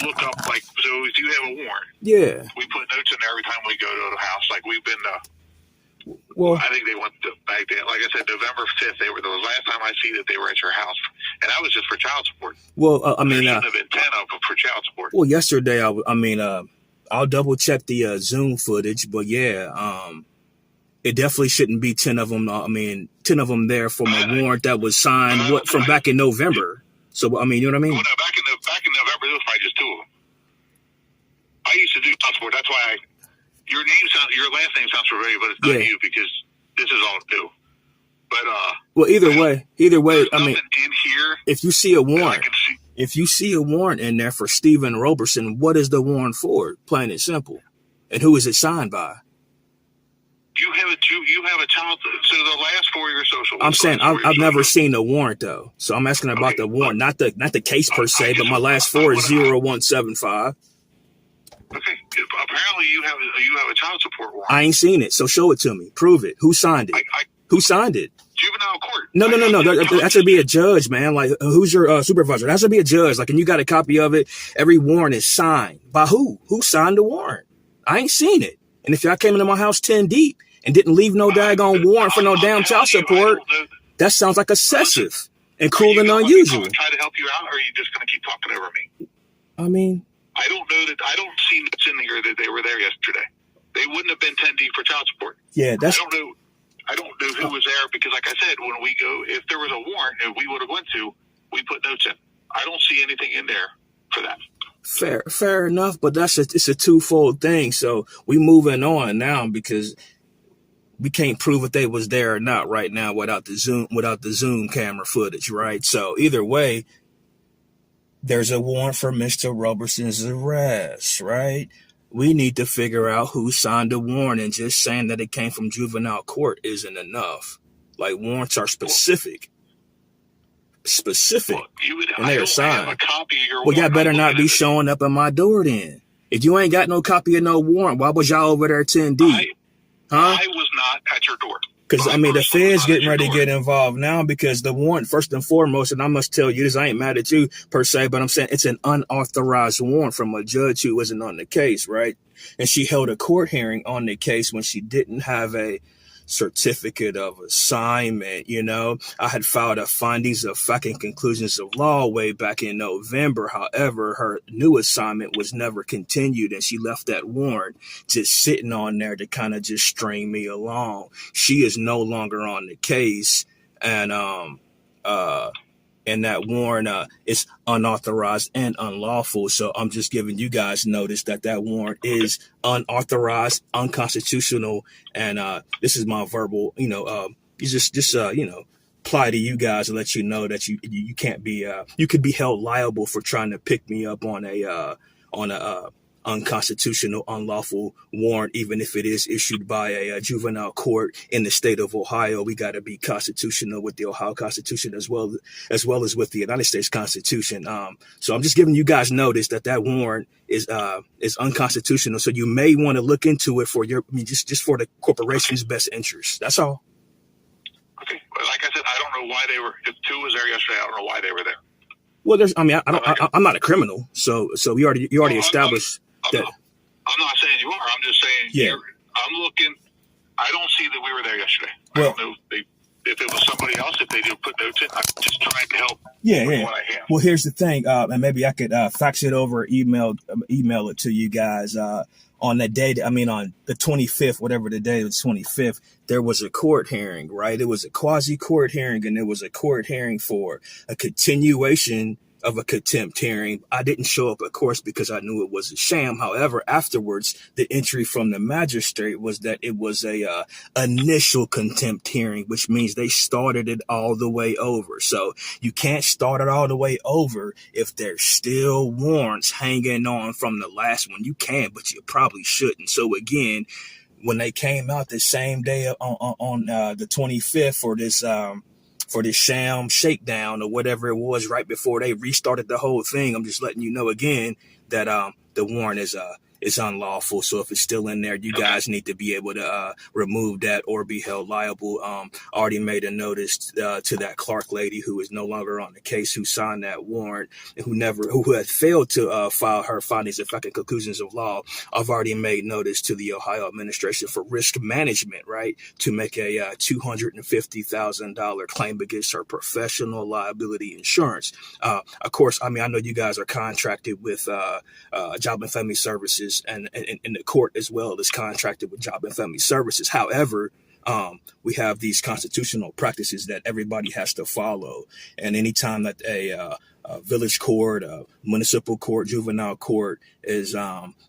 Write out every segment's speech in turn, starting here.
look up, like, so if you have a warrant, Yeah. we put notes in there every time we go to the house. Like, we've been Well, I think they went back then. Like I said, November 5th, they were the last time I see that they were at your house. And that was just for child support. well, I mean, there shouldn't have been 10 of them for child support. well, yesterday, I'll double check the Zoom footage, but yeah, it definitely shouldn't be 10 of them. 10 of them there for my warrant that was signed from back in November. So, I mean, you know what I mean? Well, no, back in November, there was probably just 2 of them. I used to do child support. That's why your last name sounds familiar, but it's not you because this is all new. But well, either way, I mean, in here, if you see a warrant, in there for Stephen Roberson, what is the warrant for? Plain and simple. And who is it signed by? You have a child. So the last 4 of your social. I'm saying I've never seen a warrant though, so I'm asking about the warrant, not the case per se, but my last 4 is 0175. Okay. Apparently, you have a child support warrant. I ain't seen it, so show it to me. Prove it. Who signed it? Who signed it? Juvenile court. No. That should be a judge, man. Like, who's your supervisor? That should be a judge. Like, and you got a copy of it. Every warrant is signed by who? Who signed the warrant? I ain't seen it. And if y'all came into my house 10 deep and didn't leave no daggone warrant for no damn child support, that sounds like excessive and cruel and unusual. Try to help you out, or are you just going to keep talking over me? I mean, I don't know that. I don't see notes in here that they were there yesterday. They wouldn't have been 10 deep for child support. Yeah, I don't know who was there because, like I said, when we go, if there was a warrant that we would have went to, we put notes in. I don't see anything in there for that. Fair enough, but it's a twofold thing. So we moving on now because we can't prove if they was there or not right now without the Zoom camera footage, right? So either way, there's a warrant for Mr. Roberson's arrest, right? We need to figure out who signed the warrant, and just saying that it came from juvenile court isn't enough. Like, warrants are specific. Well, and they're signed. Have a copy of your well, y'all better not be showing up at my door then. If you ain't got no copy of no warrant, why was y'all over there 10 deep? I was not at your door. Because, I mean, the feds getting ready to get involved now because the warrant, first and foremost, and I must tell you this, I ain't mad at you per se, but I'm saying it's an unauthorized warrant from a judge who wasn't on the case, right? And she held a court hearing on the case when she didn't have a certificate of assignment. You know, I had filed a findings of fact and conclusions of law way back in November. However, her new assignment was never continued, and she left that warrant just sitting on there to kind of just string me along. She is no longer on the case, and that warrant is unauthorized and unlawful. So I'm just giving you guys notice that warrant is unauthorized, unconstitutional, and this is my verbal, just apply to you guys and let you know that you can't be you could be held liable for trying to pick me up on a unconstitutional, unlawful warrant, even if it is issued by a juvenile court in the state of Ohio. We got to be constitutional with the Ohio Constitution as well as with the United States Constitution. So I'm just giving you guys notice that warrant is unconstitutional. So you may want to look into it for just for the corporation's best interest. That's all. Okay. Well, like I said, I don't know why they were. If 2 was there yesterday, I don't know why they were there. Well, I'm not a criminal, so you already established that. I'm not saying you are. I'm just saying. I'm looking. I don't see that we were there yesterday. I don't know if it was somebody else. If they did put notes in, I'm just trying to help. With what I have. Well, here's the thing, and maybe I could fax it over, email it to you guys. On that day, on the 25th, whatever the day was, 25th, there was a court hearing, right? It was a quasi-court hearing, and it was a court hearing for a continuation of a contempt hearing. I didn't show up, of course, because I knew it was a sham. However, afterwards, the entry from the magistrate was that it was a initial contempt hearing, which means they started it all the way over. So you can't start it all the way over if there's still warrants hanging on from the last one. You can, but you probably shouldn't. So again, when they came out the same day on the 25th for this sham shakedown or whatever it was right before they restarted the whole thing, I'm just letting you know again that the warrant is unlawful. So if it's still in there, you guys need to be able to remove that or be held liable. Already made a notice to that Clark lady who is no longer on the case, who signed that warrant, and who had failed to file her findings of fact and conclusions of law. I've already made notice to the Ohio Administration for Risk Management, right, to make a $250,000 claim against her professional liability insurance. Of course, I mean, I know you guys are contracted with Job and Family Services, and the court as well is contracted with Job and Family Services. However, we have these constitutional practices that everybody has to follow. And anytime that a village court, a municipal court, juvenile court is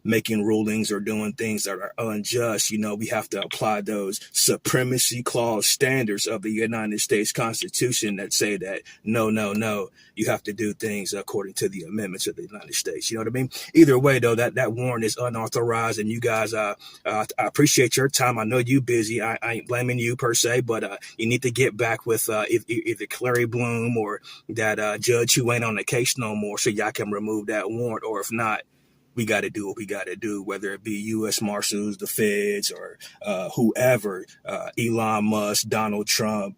making rulings or doing things that are unjust, you know, we have to apply those supremacy clause standards of the United States Constitution that say that no, you have to do things according to the amendments of the United States. You know what I mean? Either way, though, that warrant is unauthorized, and you guys, I appreciate your time. I know you busy. I ain't blaming you per se, but you need to get back with either Clary Bloom or that judge who ain't on the case no more, so y'all can remove that warrant. Or if not, we got to do what we got to do, whether it be U.S. Marshals, the feds, or whoever, Elon Musk, Donald Trump,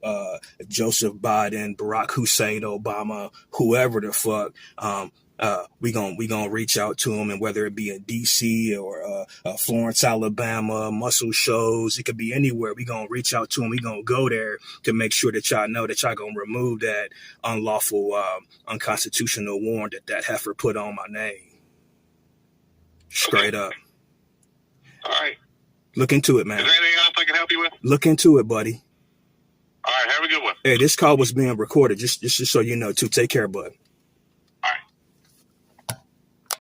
Joseph Biden, Barack Hussein Obama, whoever the fuck. We gonna reach out to them, and whether it be in DC or Florence, Alabama, Muscle Shoals, it could be anywhere. We gonna reach out to them. We gonna go there to make sure that y'all know that y'all gonna remove that unlawful, unconstitutional warrant that heifer put on my name. Straight up. All right. Look into it, man. Is there anything else I can help you with? Look into it, buddy. All right. Have a good one. Hey, this call was being recorded. Just so you know, too. Take care, bud.